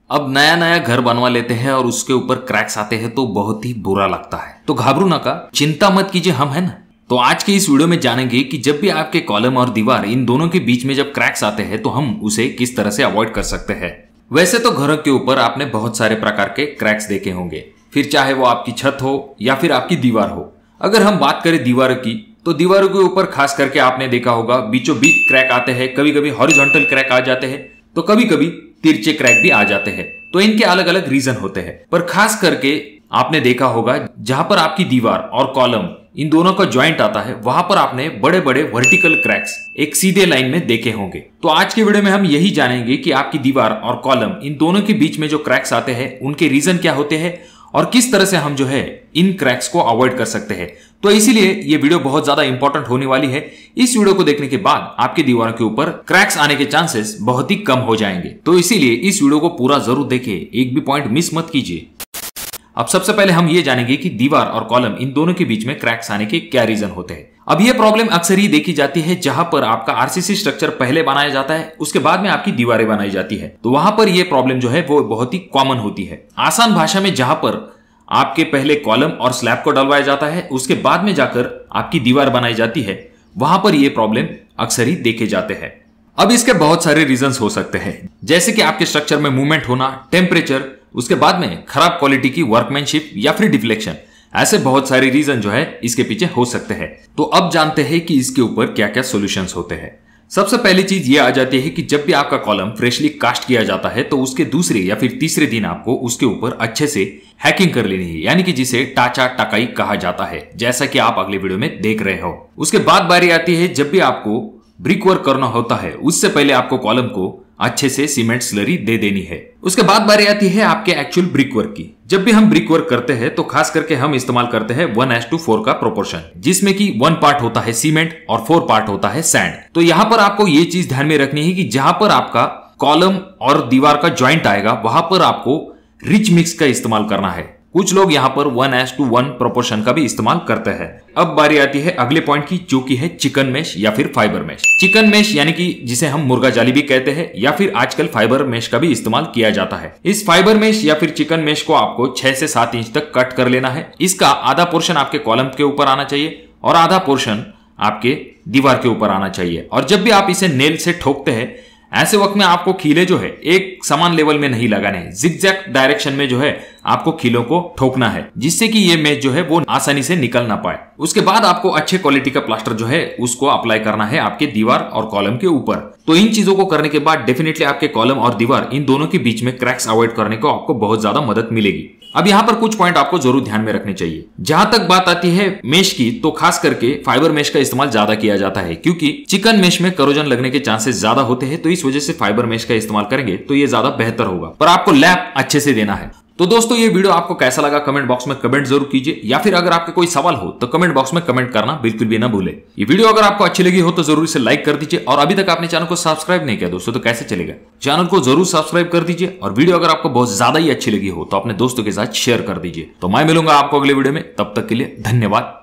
अब नया नया घर बनवा लेते हैं और उसके ऊपर क्रैक्स आते हैं तो बहुत ही बुरा लगता है। तो घबरू ना, का चिंता मत कीजिए, हम है ना। तो आज के इस वीडियो में जानेंगे कि जब भी आपके कॉलम और दीवार इन दोनों के बीच में जब क्रैक्स आते हैं तो हम उसे किस तरह से अवॉइड कर सकते हैं। वैसे तो घरों के ऊपर आपने बहुत सारे प्रकार के क्रैक्स देखे होंगे, फिर चाहे वो आपकी छत हो या फिर आपकी दीवार हो। अगर हम बात करें दीवार की, तो दीवारों के ऊपर खास करके आपने देखा होगा बीचों बीच क्रैक आते हैं, कभी कभी हॉरिजॉन्टल क्रैक आ जाते हैं तो कभी कभी तिरछे क्रैक भी आ जाते हैं। तो इनके अलग अलग रीजन होते हैं, पर खास करके आपने देखा होगा जहां पर आपकी दीवार और कॉलम इन दोनों का ज्वाइंट आता है वहां पर आपने बड़े बड़े वर्टिकल क्रैक्स एक सीधे लाइन में देखे होंगे। तो आज के वीडियो में हम यही जानेंगे कि आपकी दीवार और कॉलम इन दोनों के बीच में जो क्रैक्स आते हैं उनके रीजन क्या होते हैं और किस तरह से हम जो है इन क्रैक्स को अवॉइड कर सकते हैं। तो इसीलिए ये वीडियो बहुत ज्यादा इंपॉर्टेंट होने वाली है। इस वीडियो को देखने के बाद आपकी दीवारों के ऊपर क्रैक्स आने के चांसेस बहुत ही कम हो जाएंगे। तो इसीलिए इस वीडियो को पूरा जरूर देखें, एक भी पॉइंट मिस मत कीजिए। अब सबसे पहले हम ये जानेंगे कि दीवार और कॉलम इन दोनों के बीच में क्रैक्स आने के क्या रीजन होते हैं। अब ये प्रॉब्लम अक्सर ही देखी जाती है जहां पर आपका आरसीसी स्ट्रक्चर पहले बनाया जाता है, उसके बाद में आपकी दीवारें बनाई जाती है। तो वहां पर यह प्रॉब्लम जो है वो बहुत ही कॉमन होती है। आसान भाषा में जहां पर आपके पहले कॉलम और स्लैब को डलवाया जाता है, उसके बाद में जाकर आपकी दीवार बनाई जाती है, वहां पर यह प्रॉब्लम अक्सर ही देखे जाते हैं। अब इसके बहुत सारे रीजंस हो सकते हैं, जैसे कि आपके स्ट्रक्चर में मूवमेंट होना, टेम्परेचर, उसके बाद में खराब क्वालिटी की वर्कमैनशिप या फिर डिफ्लेक्शन। ऐसे बहुत सारे रीजन जो है इसके पीछे हो सकते हैं। तो अब जानते हैं कि इसके ऊपर क्या क्या सॉल्यूशंस होते हैं। सबसे पहली चीज ये आ जाती है कि जब भी आपका कॉलम फ्रेशली कास्ट किया जाता है तो उसके दूसरे या फिर तीसरे दिन आपको उसके ऊपर अच्छे से हैकिंग कर लेनी है, यानी कि जिसे टाचा टाकाई कहा जाता है, जैसा कि आप अगले वीडियो में देख रहे हो। उसके बाद बारी आती है जब भी आपको ब्रिक वर्क करना होता है, उससे पहले आपको कॉलम को अच्छे से सीमेंट स्लरी दे देनी है। उसके बाद बारी आती है आपके एक्चुअल ब्रिक वर्क की। जब भी हम ब्रिक वर्क करते हैं तो खास करके हम इस्तेमाल करते हैं 1:4 का प्रोपोर्शन, जिसमें कि 1 पार्ट होता है सीमेंट और 4 पार्ट होता है सैंड। तो यहाँ पर आपको ये चीज ध्यान में रखनी है कि जहां पर आपका कॉलम और दीवार का ज्वाइंट आएगा वहां पर आपको रिच मिक्स का इस्तेमाल करना है। कुछ लोग यहाँ पर 1:1 प्रोपोर्शन का भी इस्तेमाल करते हैं। अब बारी आती है अगले पॉइंट की, जो कि है चिकन मेश या फिर फाइबर मेश। चिकन मेश यानी कि जिसे हम मुर्गा जाली भी कहते हैं, या फिर आजकल फाइबर मेश का भी इस्तेमाल किया जाता है। इस फाइबर मेश या फिर चिकन मेश को आपको 6 से 7 इंच तक कट कर लेना है। इसका आधा पोर्शन आपके कॉलम के ऊपर आना चाहिए और आधा पोर्शन आपके दीवार के ऊपर आना चाहिए। और जब भी आप इसे नेल से ठोकते हैं, ऐसे वक्त में आपको खीले जो है एक समान लेवल में नहीं लगाने हैं, जिगजैग डायरेक्शन में जो है आपको खीलों को ठोकना है, जिससे कि ये मेश जो है वो आसानी से निकल ना पाए। उसके बाद आपको अच्छे क्वालिटी का प्लास्टर जो है उसको अप्लाई करना है आपके दीवार और कॉलम के ऊपर। तो इन चीजों को करने के बाद डेफिनेटली आपके कॉलम और दीवार इन दोनों के बीच में क्रैक्स अवॉइड करने को आपको बहुत ज्यादा मदद मिलेगी। अब यहाँ पर कुछ पॉइंट आपको जरूर ध्यान में रखने चाहिए। जहां तक बात आती है मेश की, तो खास करके फाइबर मेश का इस्तेमाल ज्यादा किया जाता है, क्योंकि चिकन मेश में करोजन लगने के चांसेस ज्यादा होते हैं। तो इस वजह से फाइबर मेश का इस्तेमाल करेंगे तो ये ज्यादा बेहतर होगा, पर आपको लैप अच्छे से देना है। तो दोस्तों ये वीडियो आपको कैसा लगा कमेंट बॉक्स में कमेंट जरूर कीजिए, या फिर अगर आपके कोई सवाल हो तो कमेंट बॉक्स में कमेंट करना बिल्कुल भी ना भूले। ये वीडियो अगर आपको अच्छी लगी हो तो जरूर इसे लाइक कर दीजिए, और अभी तक आपने चैनल को सब्सक्राइब नहीं किया दोस्तों तो कैसे चलेगा, चैनल को जरूर सब्सक्राइब कर दीजिए। और वीडियो अगर आपको बहुत ज्यादा ही अच्छी लगी हो तो अपने दोस्तों के साथ शेयर कर दीजिए। तो मैं मिलूंगा आपको अगले वीडियो में, तब तक के लिए धन्यवाद।